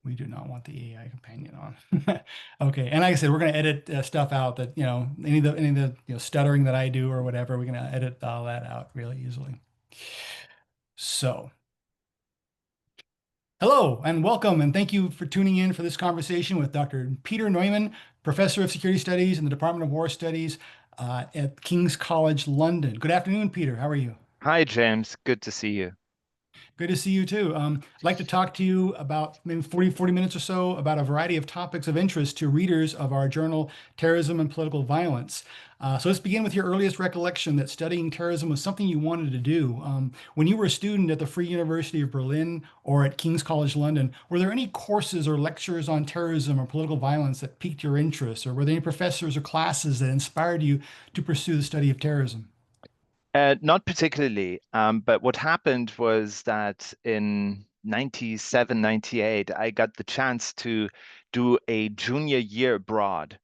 We do not want the AI companion on. Okay, and like I said, we're going to edit stuff out that, any of the stuttering that I do or whatever, we're going to edit all that out really easily. So, hello and welcome, and thank you for tuning in for this conversation with Dr. Peter Neumann, Professor of Security Studies in the Department of War Studies at King's College London. Good afternoon, Peter. How are you? Hi, James. Good to see you. Good to see you too. I'd like to talk to you about maybe 40 minutes or so about a variety of topics of interest to readers of our journal, Terrorism and Political Violence. So let's begin with your earliest recollection that studying terrorism was something you wanted to do. When you were a student at the Free University of Berlin or at King's College London, were there any courses or lectures on terrorism or political violence that piqued your interest? Or were there any professors or classes that inspired you to pursue the study of terrorism? Not particularly, but what happened was that in 97, 98, I got the chance to do a junior year abroad,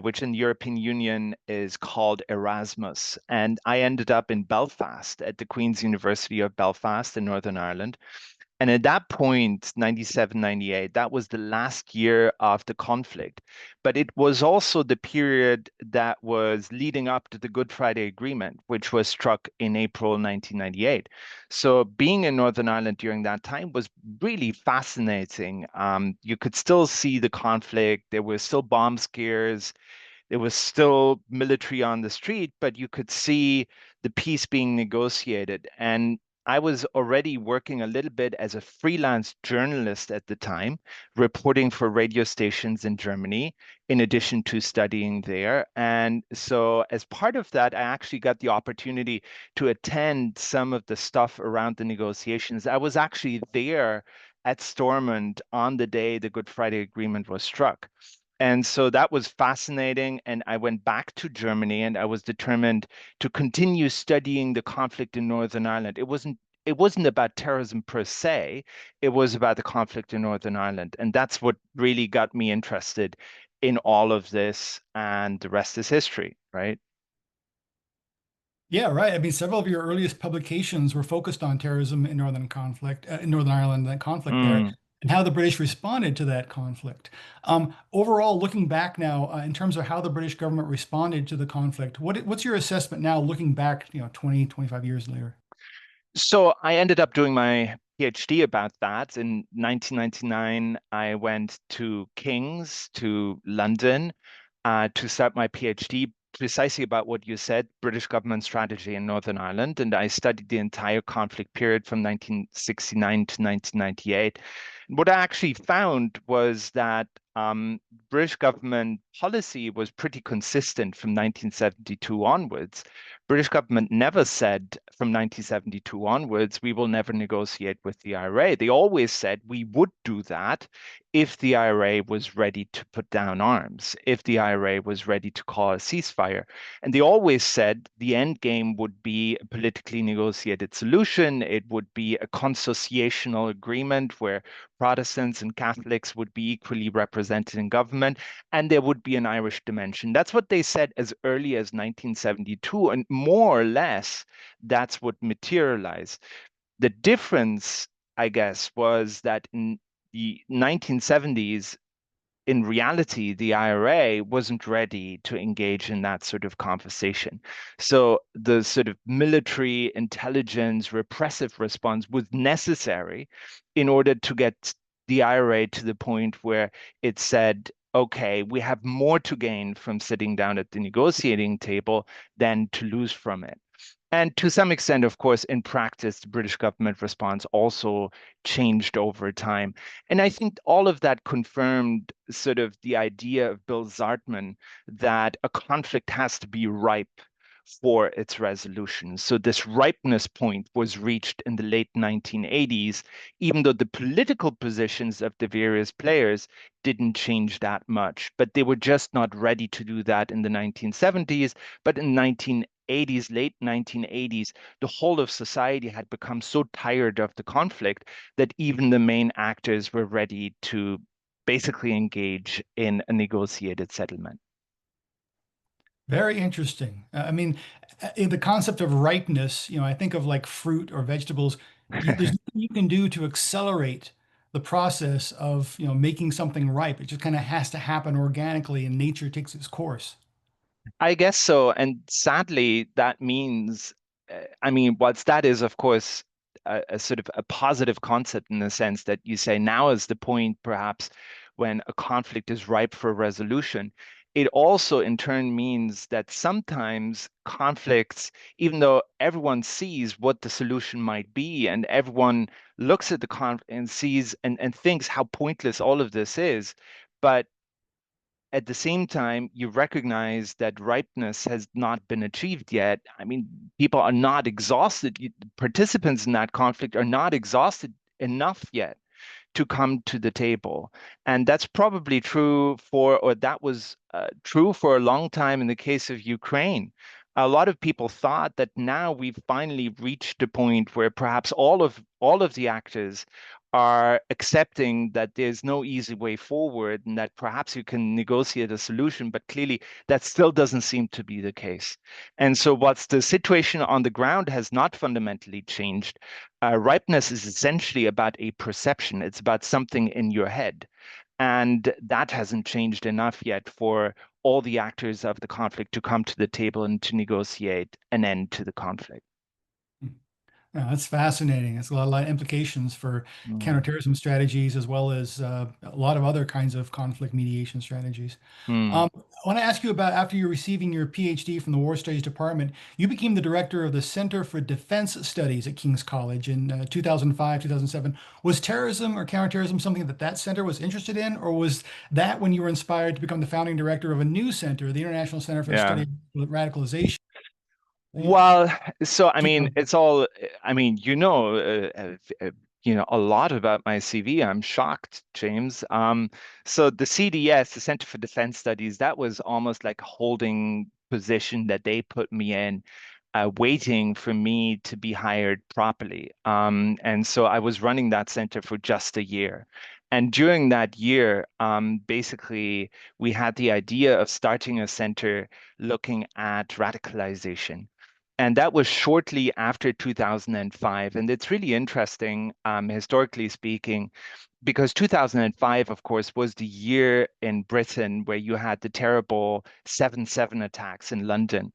which in the European Union is called Erasmus. And I ended up in Belfast at the Queen's University of Belfast in Northern Ireland. And at that point, 97, 98, that was the last year of the conflict. But it was also the period that was leading up to the Good Friday Agreement, which was struck in April 1998. So being in Northern Ireland during that time was really fascinating. You could still see the conflict. There were still bomb scares. There was still military on the street, but you could see the peace being negotiated. And I was already working a little bit as a freelance journalist at the time, reporting for radio stations in Germany, in addition to studying there. And so, as part of that, I actually got the opportunity to attend some of the stuff around the negotiations. I was actually there at Stormont on the day the Good Friday Agreement was struck. And so that was fascinating. And I went back to Germany and I was determined to continue studying the conflict in Northern Ireland. It wasn't about terrorism per se, it was about the conflict in Northern Ireland. And that's what really got me interested in all of this. And the rest is history, right? Yeah, right. I mean, several of your earliest publications were focused on terrorism in Northern Ireland, that conflict there, Mm. and how the British responded to that conflict. Overall, looking back now, in terms of how the British government responded to the conflict, what's your assessment now, looking back, 20, 25 years later? So I ended up doing my PhD about that. In 1999, I went to King's, to London, to start my PhD precisely about what you said, British government strategy in Northern Ireland. And I studied the entire conflict period from 1969 to 1998. What I actually found was that British government policy was pretty consistent from 1972 onwards. British government never said from 1972 onwards, we will never negotiate with the IRA. They always said we would do that if the IRA was ready to put down arms, if the IRA was ready to call a ceasefire. And they always said the end game would be a politically negotiated solution. It would be a consociational agreement where Protestants and Catholics would be equally represented in government, and there would be an Irish dimension. That's what they said as early as 1972, and more or less, that's what materialized. The difference, I guess, was that in the 1970s, in reality, the IRA wasn't ready to engage in that sort of conversation. So the sort of military intelligence repressive response was necessary in order to get the IRA to the point where it said, okay, we have more to gain from sitting down at the negotiating table than to lose from it. And to some extent, of course, in practice, the British government response also changed over time. And I think all of that confirmed sort of the idea of Bill Zartman that a conflict has to be ripe for its resolution. So this ripeness point was reached in the late 1980s, even though the political positions of the various players didn't change that much. But they were just not ready to do that in the 1970s. But in 1980s, late 1980s, the whole of society had become so tired of the conflict that even the main actors were ready to basically engage in a negotiated settlement. Very interesting. I mean, in the concept of ripeness, I think of like fruit or vegetables. There's nothing you can do to accelerate the process of, making something ripe. It just kind of has to happen organically and nature takes its course. I guess so. And sadly, that means, I mean, whilst that is, of course, a sort of a positive concept in the sense that you say now is the point, perhaps, when a conflict is ripe for resolution. It also, in turn, means that sometimes conflicts, even though everyone sees what the solution might be, and everyone looks at the conflict and sees and thinks how pointless all of this is, but at the same time, you recognize that ripeness has not been achieved yet. I mean, people are not exhausted. Participants in that conflict are not exhausted enough yet to come to the table. And that's probably true for, or that was true for a long time in the case of Ukraine. A lot of people thought that now we've finally reached a point where perhaps all of the actors are accepting that there's no easy way forward and that perhaps you can negotiate a solution, but clearly that still doesn't seem to be the case. And so, what's the situation on the ground has not fundamentally changed. Ripeness is essentially about a perception. It's about something in your head. And that hasn't changed enough yet for all the actors of the conflict to come to the table and to negotiate an end to the conflict. Yeah, that's fascinating. It's a lot of implications for Mm. counterterrorism strategies as well as a lot of other kinds of conflict mediation strategies. Mm. I want to ask you about after you're receiving your PhD from the War Studies Department, you became the director of the Center for Defense Studies at King's College in 2005, 2007. Was terrorism or counterterrorism something that that center was interested in, or was that when you were inspired to become the founding director of a new center, the International Center for the Study Yeah. of Radicalization? Well, so I mean, 2000. it's all. I mean, a lot about my CV. I'm shocked, James. So the CDS, the Center for Defense Studies, that was almost like a holding position that they put me in, waiting for me to be hired properly. And so I was running that center for just a year. And during that year, basically, we had the idea of starting a center looking at radicalization. And that was shortly after 2005. And it's really interesting, historically speaking, because 2005, of course, was the year in Britain where you had the terrible 7/7 attacks in London.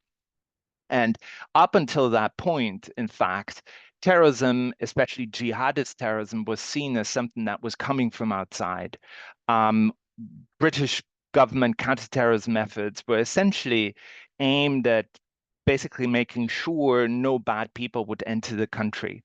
And up until that point, in fact, terrorism, especially jihadist terrorism, was seen as something that was coming from outside. Um, British government counterterrorism methods were essentially aimed at basically making sure no bad people would enter the country.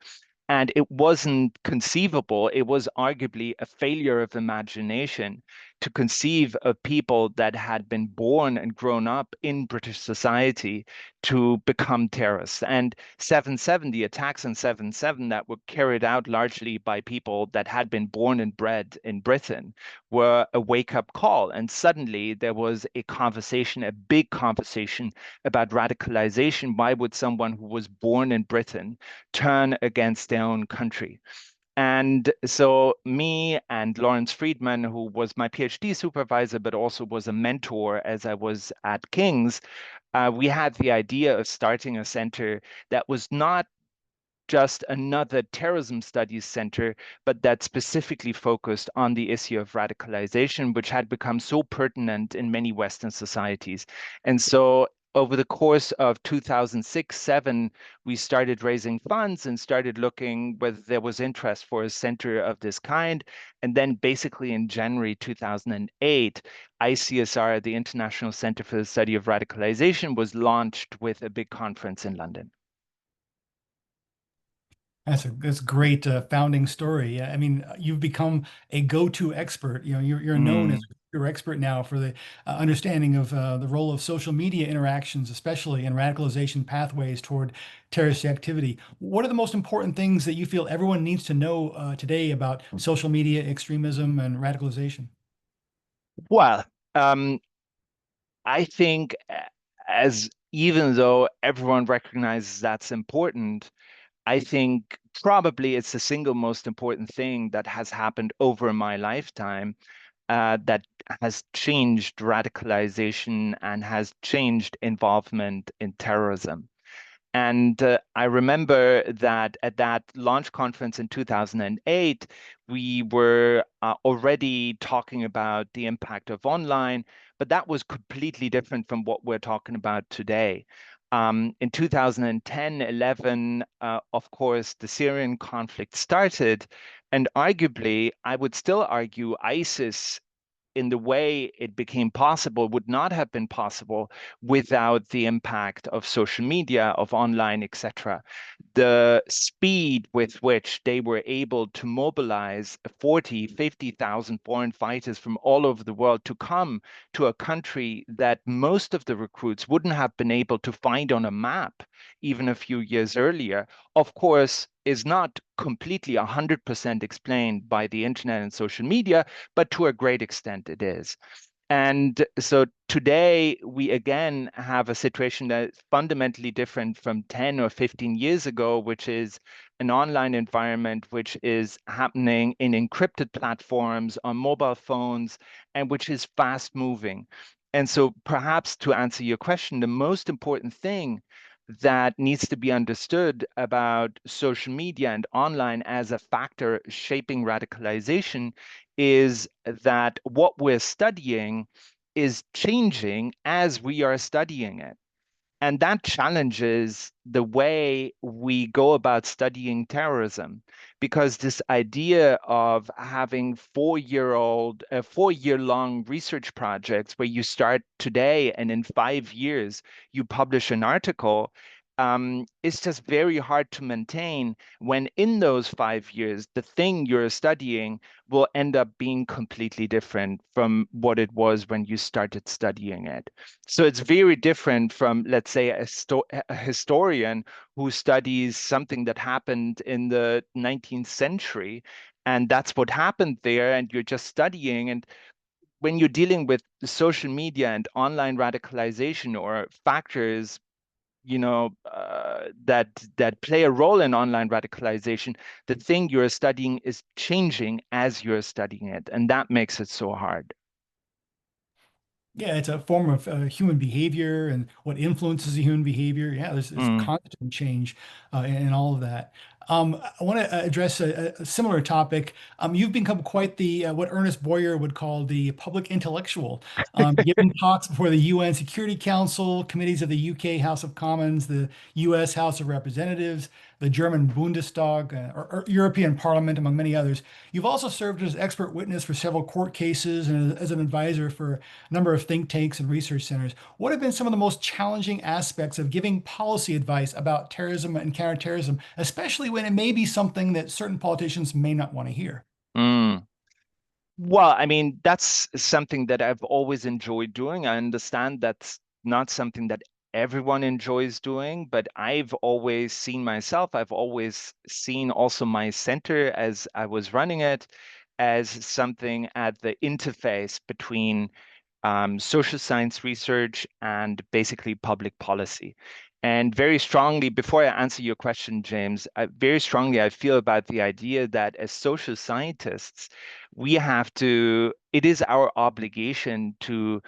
And it wasn't conceivable, it was arguably a failure of imagination to conceive of people that had been born and grown up in British society to become terrorists. And 7/7, the attacks on 7/7 that were carried out largely by people that had been born and bred in Britain were a wake-up call. And suddenly there was a conversation, a big conversation about radicalization. Why would someone who was born in Britain turn against their own country? And so, me and Lawrence Friedman, who was my PhD supervisor, but also was a mentor as I was at King's, we had the idea of starting a center that was not just another terrorism studies center, but that specifically focused on the issue of radicalization, which had become so pertinent in many Western societies. And so over the course of 2006, 7, we started raising funds and started looking whether there was interest for a center of this kind. And then basically in January 2008, ICSR, the International Center for the Study of Radicalization, was launched with a big conference in London. That's a great founding story. Yeah, I mean, you've become a go-to expert. You're known as Mm. your expert now for the understanding of the role of social media interactions, especially in radicalization pathways toward terrorist activity. What are the most important things that you feel everyone needs to know today about social media extremism and radicalization? Well, I think as even though everyone recognizes that's important, I think probably it's the single most important thing that has happened over my lifetime that has changed radicalization and has changed involvement in terrorism. And I remember that at that launch conference in 2008, we were already talking about the impact of online, but that was completely different from what we're talking about today. In 2010, 11, of course, the Syrian conflict started, and arguably, I would still argue ISIS in the way it became possible would not have been possible without the impact of social media, of online, etc. The speed with which they were able to mobilize 40, 50,000 foreign fighters from all over the world to come to a country that most of the recruits wouldn't have been able to find on a map even a few years earlier, of course, is not completely 100% explained by the internet and social media, but to a great extent it is. And so today we again have a situation that's fundamentally different from 10 or 15 years ago, which is an online environment which is happening in encrypted platforms on mobile phones and which is fast moving. And so perhaps to answer your question, the most important thing that needs to be understood about social media and online as a factor shaping radicalization is that what we're studying is changing as we are studying it. And that challenges the way we go about studying terrorism, because this idea of having 4-year long research projects where you start today and in 5 years you publish an article, is just very hard to maintain when in those 5 years, the thing you're studying will end up being completely different from what it was when you started studying it. So it's very different from, let's say, a historian who studies something that happened in the 19th century, and that's what happened there, and you're just studying. And when you're dealing with social media and online radicalization or factors, that play a role in online radicalization, the thing you're studying is changing as you're studying it, and that makes it so hard. Yeah, it's a form of human behavior and what influences the human behavior. Yeah, there's Mm. constant change in all of that. I want to address a similar topic. You've become quite the what Ernest Boyer would call the public intellectual, giving talks before the UN Security Council, committees of the UK House of Commons, the US House of Representatives, the German Bundestag, or European Parliament, among many others. You've also served as expert witness for several court cases and as an advisor for a number of think tanks and research centers. What have been some of the most challenging aspects of giving policy advice about terrorism and counterterrorism, especially when it may be something that certain politicians may not want to hear? Mm. Well, I mean, that's something that I've always enjoyed doing. I understand that's not something that everyone enjoys doing, but I've always seen also my center as I was running it as something at the interface between social science research and basically public policy. And very strongly, before I answer your question, James, very strongly I feel about the idea that as social scientists, it is our obligation to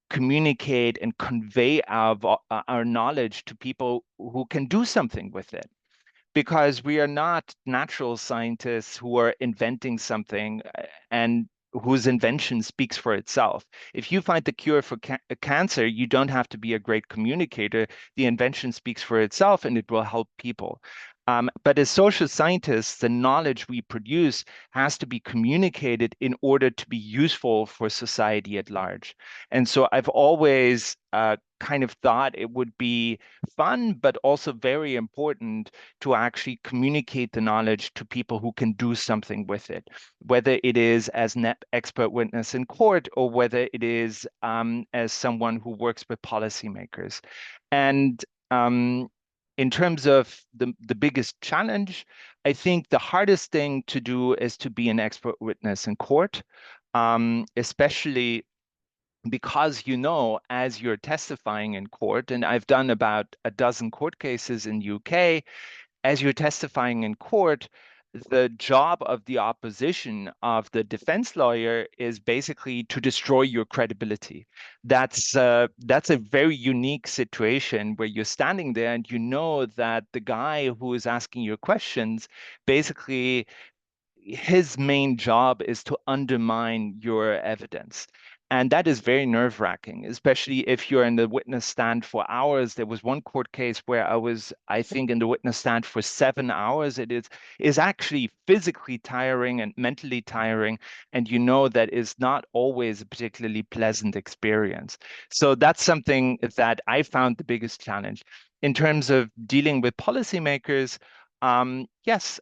communicate and convey our knowledge to people who can do something with it, because we are not natural scientists who are inventing something and whose invention speaks for itself. If you find the cure for cancer, you don't have to be a great communicator. The invention speaks for itself and it will help people. But as social scientists, the knowledge we produce has to be communicated in order to be useful for society at large. And so I've always kind of thought it would be fun, but also very important to actually communicate the knowledge to people who can do something with it, whether it is as an expert witness in court or whether it is as someone who works with policymakers. And in terms of the biggest challenge, I think the hardest thing to do is to be an expert witness in court, especially because as you're testifying in court, and I've done about a dozen court cases in UK, as you're testifying in court, the job of the opposition, of the defense lawyer, is basically to destroy your credibility. That's a very unique situation where you're standing there and you know that the guy who is asking your questions, basically his main job is to undermine your evidence. And that is very nerve-wracking, especially if you're in the witness stand for hours. There was one court case where I was, I think, in the witness stand for 7 hours. It is actually physically tiring and mentally tiring. And you know that is not always a particularly pleasant experience. So that's something that I found the biggest challenge. In terms of dealing with policymakers, yes,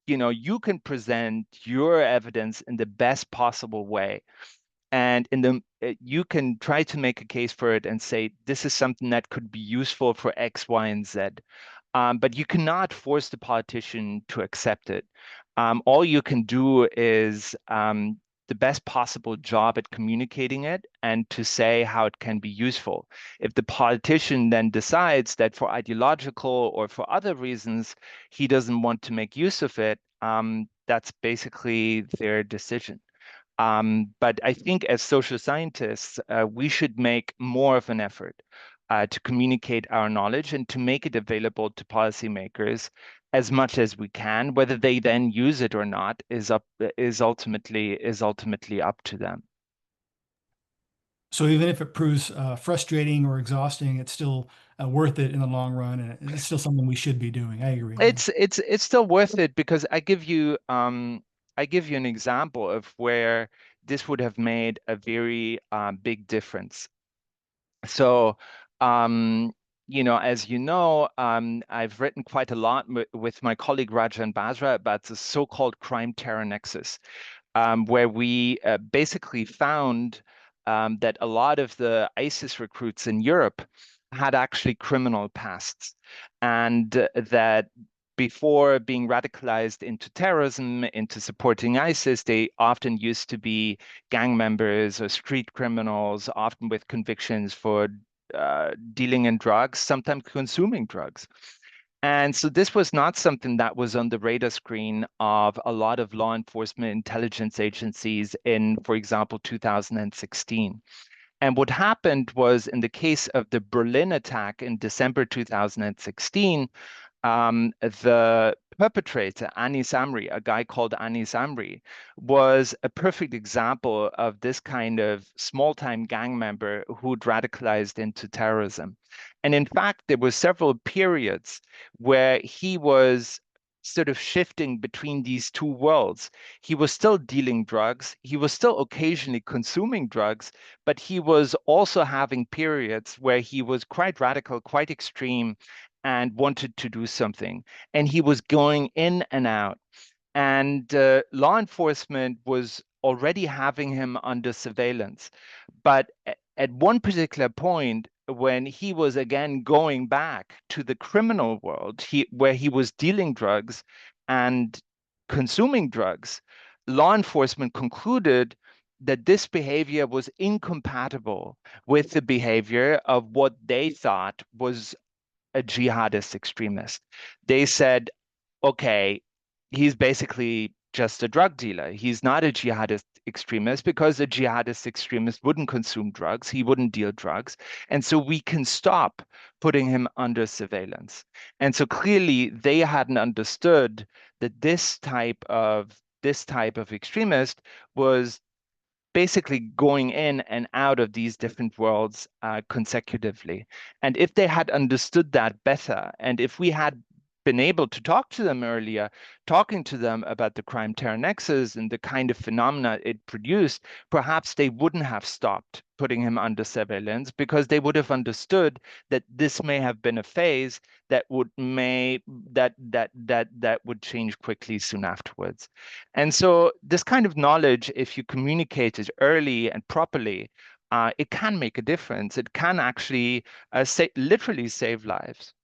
you can present your evidence in the best possible way, and you can try to make a case for it and say this is something that could be useful for X, Y, and Z. But you cannot force the politician to accept it. All you can do is the best possible job at communicating it and to say how it can be useful. If the politician then decides that for ideological or for other reasons he doesn't want to make use of it, that's basically their decision. But I think as social scientists, we should make more of an effort to communicate our knowledge and to make it available to policymakers as much as we can. Whether they then use it or not is ultimately up to them. So even if it proves frustrating or exhausting, it's still worth it in the long run, and it's still something we should be doing. I agree. Yeah. It's still worth it because I give you an example of where this would have made a very big difference. So, um, as you know, I've written quite a lot with my colleague Rajan Basra about the so-called crime terror nexus, where we basically found that a lot of the ISIS recruits in Europe had actually criminal pasts, and that before being radicalized into terrorism, into supporting ISIS, they often used to be gang members or street criminals, often with convictions for dealing in drugs, sometimes consuming drugs. And so this was not something that was on the radar screen of a lot of law enforcement intelligence agencies in, for example, 2016. And what happened was in the case of the Berlin attack in December 2016, the perpetrator, Anis Amri, a guy called Anis Amri, was a perfect example of this kind of small-time gang member who'd radicalized into terrorism. And in fact, there were several periods where he was sort of shifting between these two worlds. He was still dealing drugs, he was still occasionally consuming drugs, but he was also having periods where he was quite radical, quite extreme, and wanted to do something. And he was going in and out. And law enforcement was already having him under surveillance. But at one particular point, when he was again going back to the criminal world, where he was dealing drugs and consuming drugs, law enforcement concluded that this behavior was incompatible with the behavior of what they thought was a jihadist extremist. They said, okay, he's basically just a drug dealer. He's not a jihadist extremist because a jihadist extremist wouldn't consume drugs, he wouldn't deal drugs. And so we can stop putting him under surveillance. And so clearly they hadn't understood that this type of extremist was basically going in and out of these different worlds consecutively. And if they had understood that better, and if we had been able to talk to them earlier, talking to them about the crime terror nexus and the kind of phenomena it produced, perhaps they wouldn't have stopped putting him under surveillance because they would have understood that this may have been a phase that would change quickly soon afterwards. And so this kind of knowledge, if you communicate it early and properly, it can make a difference. It can actually literally save lives.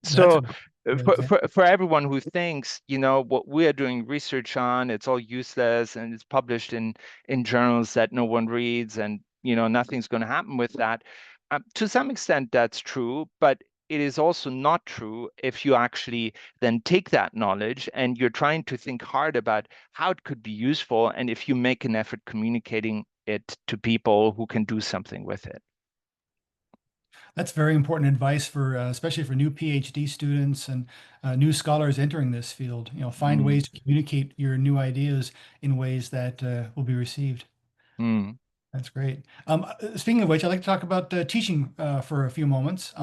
That's a So great example. for everyone who thinks, what we are doing research on, it's all useless and it's published in journals that no one reads and nothing's going to happen with that. To some extent, that's true, but it is also not true if you actually then take that knowledge and you're trying to think hard about how it could be useful, and if you make an effort communicating it to people who can do something with it. That's very important advice for, especially for new PhD students and new scholars entering this field. Find Mm, ways to communicate your new ideas in ways that will be received. mm. That's great. Speaking of which, I'd like to talk about teaching for a few moments.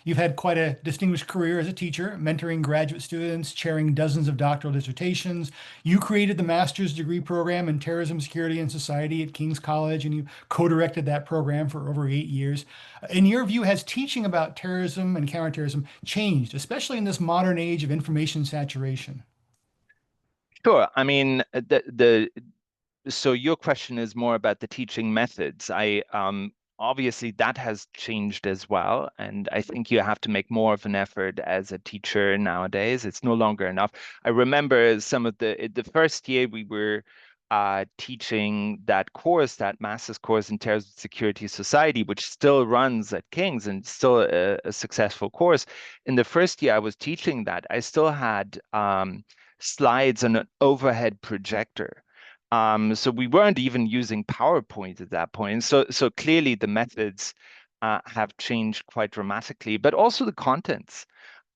You've had quite a distinguished career as a teacher, mentoring graduate students, chairing dozens of doctoral dissertations. You created the master's degree program in terrorism, security, and society at King's College, and you co-directed that program for over 8 years. In your view, has teaching about terrorism and counterterrorism changed, especially in this modern age of information saturation? Sure. I mean, so your question is more about the teaching methods. I obviously that has changed as well, and I think you have to make more of an effort as a teacher nowadays. It's no longer enough. I remember some of the first year we were teaching that course, that master's course in terrorism security society, which still runs at King's and still a successful course. In the first year I was teaching that, I still had slides on an overhead projector. So we weren't even using PowerPoint at that point. So clearly the methods have changed quite dramatically, but also the contents.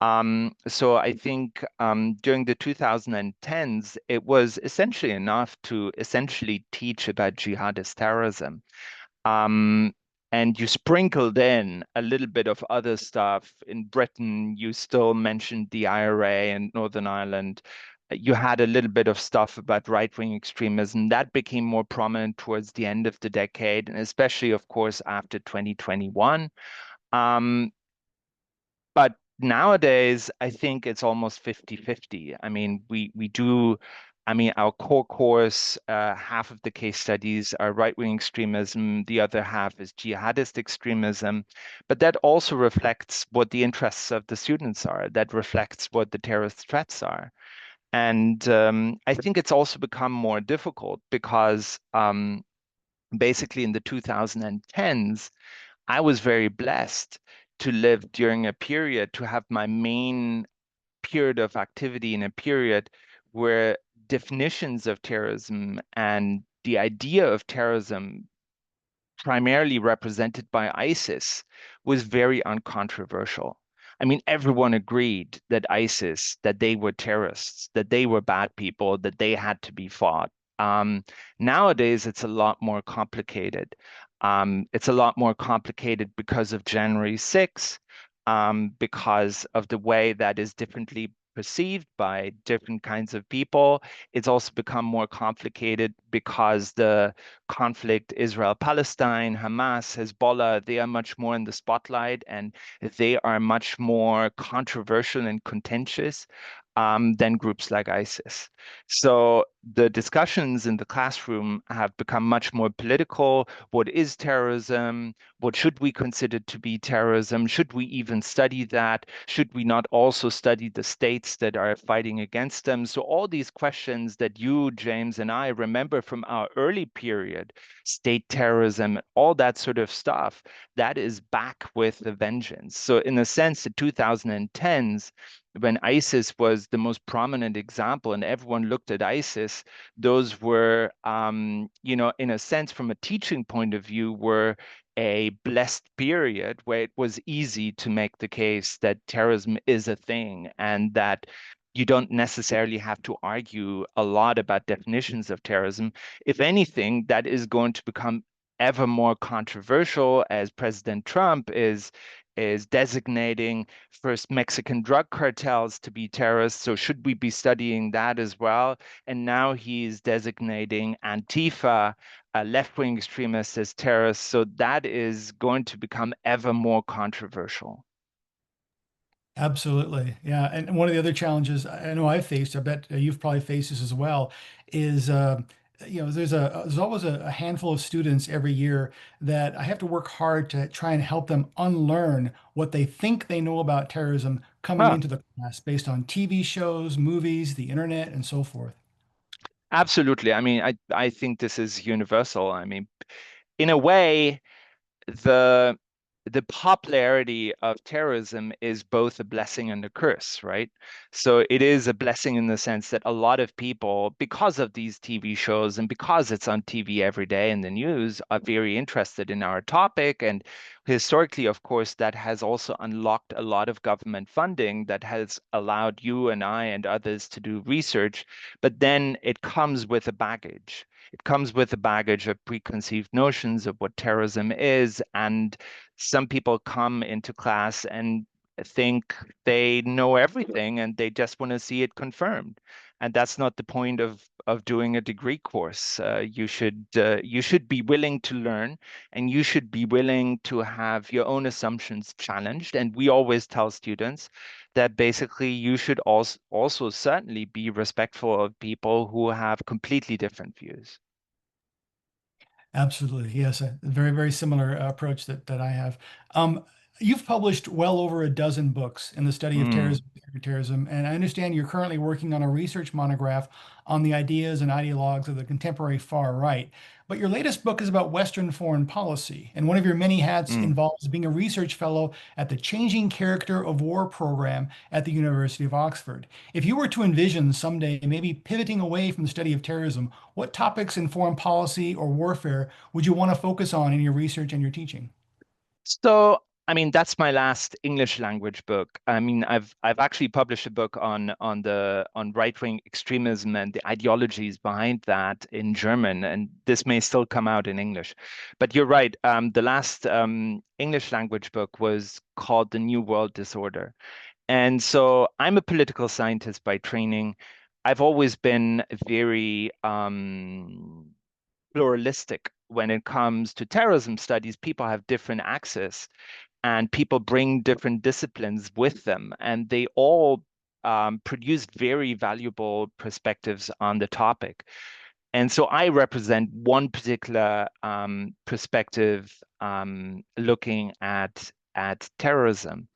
So I think during the 2010s, it was essentially enough to essentially teach about jihadist terrorism. Um, and you sprinkled in a little bit of other stuff. In Britain, you still mentioned the IRA and Northern Ireland. You had a little bit of stuff about right-wing extremism. That became more prominent towards the end of the decade, and especially, of course, after 2021. Um, but nowadays, I think it's almost 50-50. I mean, I mean, our core course, half of the case studies are right-wing extremism, the other half is jihadist extremism. But that also reflects what the interests of the students are. That reflects what the terrorist threats are. And I think it's also become more difficult because basically in the 2010s, I was very blessed to live during a period, to have my main period of activity in a period where definitions of terrorism and the idea of terrorism, primarily represented by ISIS, was very uncontroversial. I mean, everyone agreed that ISIS, that they were terrorists, that they were bad people, that they had to be fought. Nowadays, it's a lot more complicated. It's a lot more complicated because of January 6th, because of the way that is differently perceived by different kinds of people. It's also become more complicated because the conflict, Israel-Palestine, Hamas, Hezbollah, they are much more in the spotlight and they are much more controversial and contentious than groups like ISIS. So the discussions in the classroom have become much more political. What is terrorism? What should we consider to be terrorism? Should we even study that? Should we not also study the states that are fighting against them? So all these questions that you, James, and I remember from our early period, state terrorism, all that sort of stuff, that is back with a vengeance. So in a sense, the 2010s, when ISIS was the most prominent example and everyone looked at ISIS, those were, in a sense, from a teaching point of view, were a blessed period where it was easy to make the case that terrorism is a thing and that you don't necessarily have to argue a lot about definitions of terrorism. If anything, that is going to become ever more controversial as President Trump is designating first Mexican drug cartels to be terrorists. So should we be studying that as well? And now he's designating Antifa, left-wing extremists, as terrorists. So that is going to become ever more controversial. Absolutely. Yeah. And one of the other challenges I know I've faced, I bet you've probably faced this as well, is there's always a handful of students every year that I have to work hard to try and help them unlearn what they think they know about terrorism coming Huh. into the class based on TV shows, movies, the internet, and so forth. Absolutely. I mean, I think this is universal. I mean, in a way, the the popularity of terrorism is both a blessing and a curse, right? So it is a blessing in the sense that a lot of people, because of these TV shows and because it's on TV every day in the news, are very interested in our topic. And historically, of course, that has also unlocked a lot of government funding that has allowed you and I and others to do research. But then it comes with a baggage. It comes with a baggage of preconceived notions of what terrorism is, and some people come into class and think they know everything and they just want to see it confirmed. And that's not the point of doing a degree course. You should be willing to learn, and you should be willing to have your own assumptions challenged. And we always tell students that basically you should also certainly be respectful of people who have completely different views. Absolutely. Yes, a very, very similar approach that I have. Um, you've published well over a dozen books in the study of Mm, terrorism, and I understand you're currently working on a research monograph on the ideas and ideologues of the contemporary far right. But your latest book is about Western foreign policy, and one of your many hats mm. involves being a research fellow at the Changing Character of War program at the University of Oxford. If you were to envision someday maybe pivoting away from the study of terrorism, what topics in foreign policy or warfare would you want to focus on in your research and your teaching? So, I mean, that's my last English language book. I mean, I've actually published a book on right-wing extremism and the ideologies behind that in German, and this may still come out in English. But you're right. The last English language book was called The New World Disorder. And so I'm a political scientist by training. I've always been very pluralistic when it comes to terrorism studies. People have different access and people bring different disciplines with them, and they all produce very valuable perspectives on the topic. And so I represent one particular perspective looking at terrorism.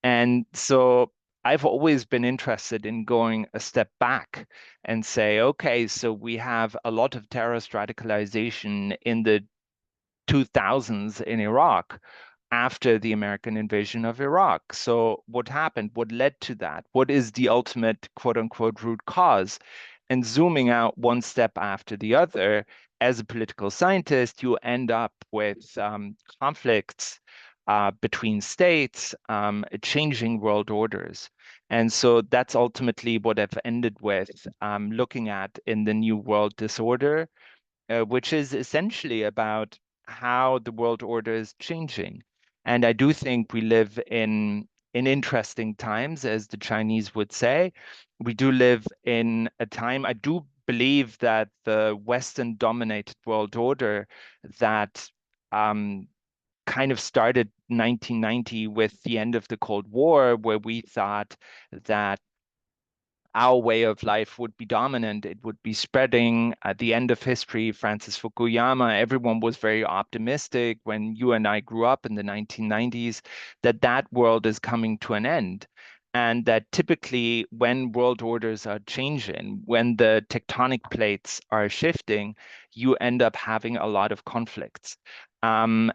And so I've always been interested in going a step back and say, okay, so we have a lot of terrorist radicalization in the 2000s in Iraq after the American invasion of Iraq. So what happened? What led to that? What is the ultimate quote unquote root cause? And zooming out one step after the other, as a political scientist, you end up with conflicts between states, changing world orders. And so that's ultimately what I've ended with looking at in the New World Disorder, which is essentially about how the world order is changing. And I do think we live in interesting times, as the Chinese would say. We do live in a time, I do believe that the Western dominated world order that kind of started 1990 with the end of the Cold War, where we thought that our way of life would be dominant. It would be spreading. At the end of history, Francis Fukuyama, everyone was very optimistic when you and I grew up in the 1990s that that world is coming to an end. And that typically, when world orders are changing, when the tectonic plates are shifting, you end up having a lot of conflicts. And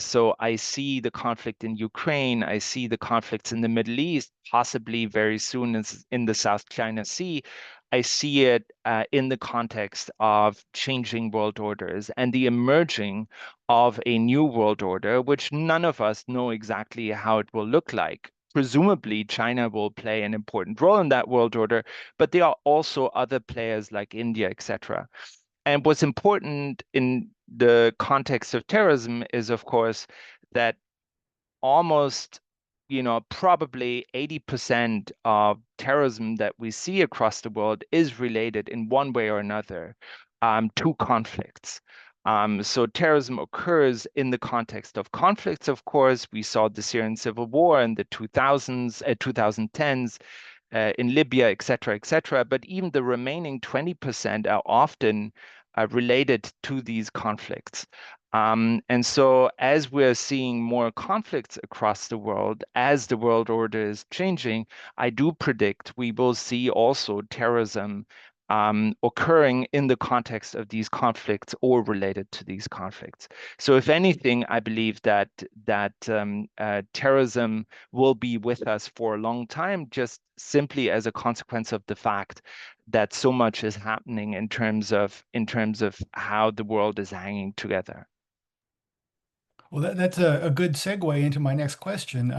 so I see the conflict in Ukraine, I see the conflicts in the Middle East, possibly very soon in the South China Sea. I see it in the context of changing world orders and the emerging of a new world order, which none of us know exactly how it will look like. Presumably, China will play an important role in that world order, but there are also other players like India, etc. And what's important in the context of terrorism is, of course, that almost, probably 80% of terrorism that we see across the world is related in one way or another to conflicts. So terrorism occurs in the context of conflicts, of course. We saw the Syrian civil war in the 2010s, in Libya, et cetera, et cetera. But even the remaining 20% are often related to these conflicts. And so, as we're seeing more conflicts across the world, as the world order is changing, I do predict we will see also terrorism occurring in the context of these conflicts or related to these conflicts. So, if anything, I believe that terrorism will be with us for a long time, just simply as a consequence of the fact that so much is happening in terms of how the world is hanging together. Well, that's a good segue into my next question.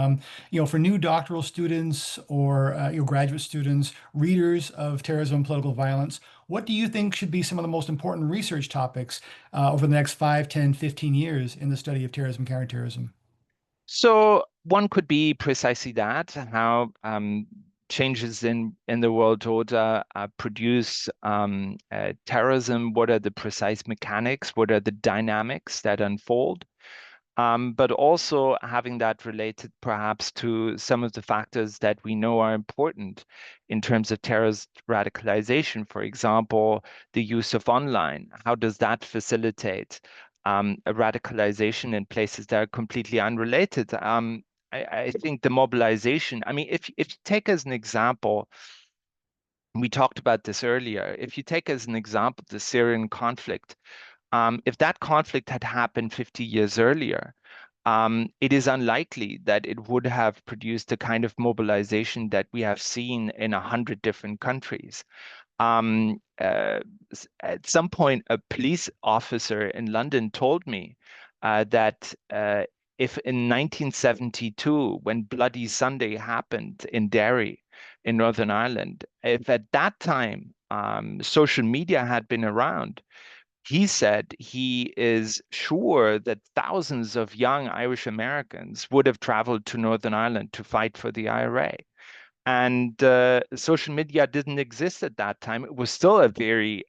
For new doctoral students or graduate students, readers of terrorism and political violence, what do you think should be some of the most important research topics over the next 5, 10, 15 years in the study of terrorism and counterterrorism? So one could be precisely that, how changes in the world order produce terrorism. What are the precise mechanics? What are the dynamics that unfold? But also having that related perhaps to some of the factors that we know are important in terms of terrorist radicalization. For example, the use of online. How does that facilitate a radicalization in places that are completely unrelated? I think the mobilization, I mean, if you take as an example, we talked about this earlier, if you take as an example the Syrian conflict, if that conflict had happened 50 years earlier, it is unlikely that it would have produced the kind of mobilization that we have seen in 100 different countries. Um, uh, at some point, a police officer in London told me that if in 1972, when Bloody Sunday happened in Derry, in Northern Ireland, if at that time social media had been around, he said he is sure that thousands of young Irish Americans would have traveled to Northern Ireland to fight for the IRA. And social media didn't exist at that time. It was still a very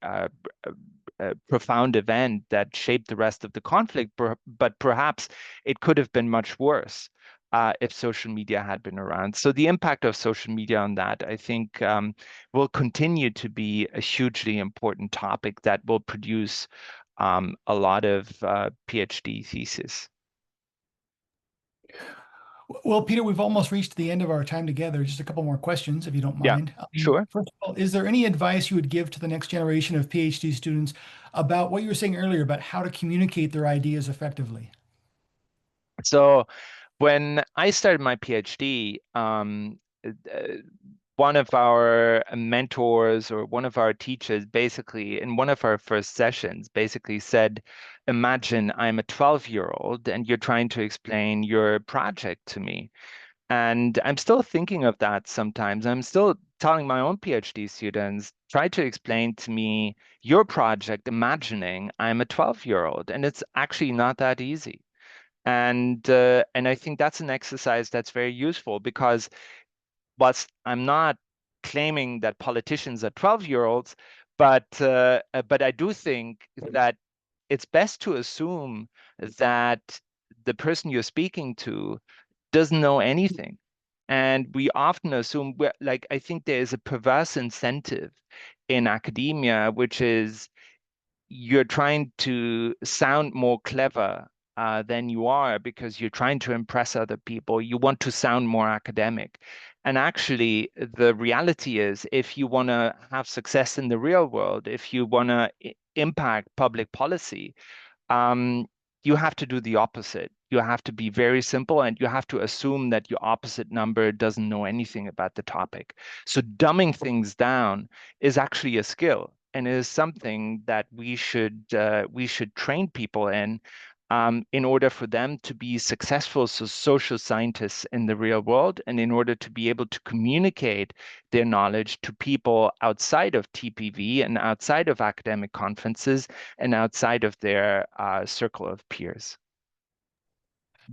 profound event that shaped the rest of the conflict, but perhaps it could have been much worse if social media had been around. So the impact of social media on that, I think, will continue to be a hugely important topic that will produce a lot of PhD thesis. Well, Peter, we've almost reached the end of our time together. Just a couple more questions, if you don't Yeah, mind. sure. First of all, is there any advice you would give to the next generation of PhD students about what you were saying earlier about how to communicate their ideas effectively? So when I started my PhD, one of our mentors or one of our teachers basically in one of our first sessions basically said, imagine I'm a 12-year-old and you're trying to explain your project to me. And I'm still thinking of that sometimes. I'm still telling my own PhD students, try to explain to me your project, imagining I'm a 12-year-old. And it's actually not that easy. And I think that's an exercise that's very useful because whilst I'm not claiming that politicians are 12-year-olds, but I do think that it's best to assume that the person you're speaking to doesn't know anything. And we often assume, like, I think there is a perverse incentive in academia, which is you're trying to sound more clever than you are because you're trying to impress other people. You want to sound more academic. And actually, the reality is, if you want to have success in the real world, if you want to impact public policy, um, you have to do the opposite. You have to be very simple and you have to assume that your opposite number doesn't know anything about the topic. So dumbing things down is actually a skill and is something that we should train people in order for them to be successful social scientists in the real world and in order to be able to communicate their knowledge to people outside of TPV and outside of academic conferences and outside of their circle of peers.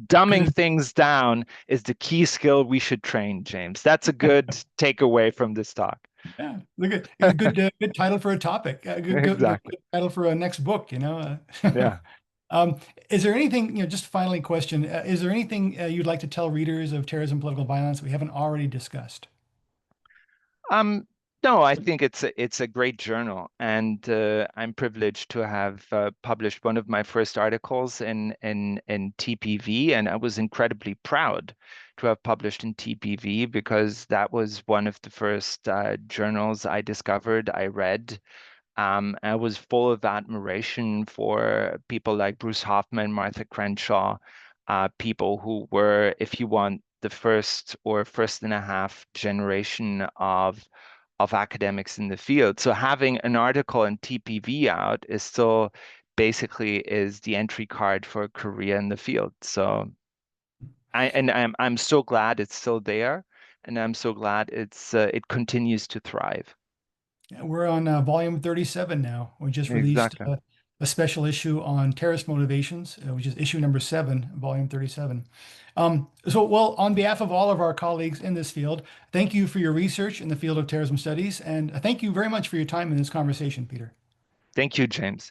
Dumbing Good. things down is the key skill we should train, James. That's a good takeaway from this talk. Yeah, look at a good title for a topic. Exactly. Good title for a next book, you know. Yeah. Is there anything, just finally question, is there anything you'd like to tell readers of terrorism, political violence that we haven't already discussed? Um, No, I think it's a great journal, and I'm privileged to have published one of my first articles in TPV, and I was incredibly proud to have published in TPV because that was one of the first journals I discovered, I read. I was full of admiration for people like Bruce Hoffman, Martha Crenshaw, people who were, if you want, the first or first and a half generation of academics in the field. So having an article in TPV out is still basically is the entry card for a career in the field. So I'm so glad it's still there, and I'm so glad it continues to thrive. Yeah, we're on volume 37 now. We just released Exactly. a special issue on terrorist motivations, which is issue number 7, volume 37. Well, on behalf of all of our colleagues in this field, thank you for your research in the field of terrorism studies, and thank you very much for your time in this conversation, Peter. Thank you, James.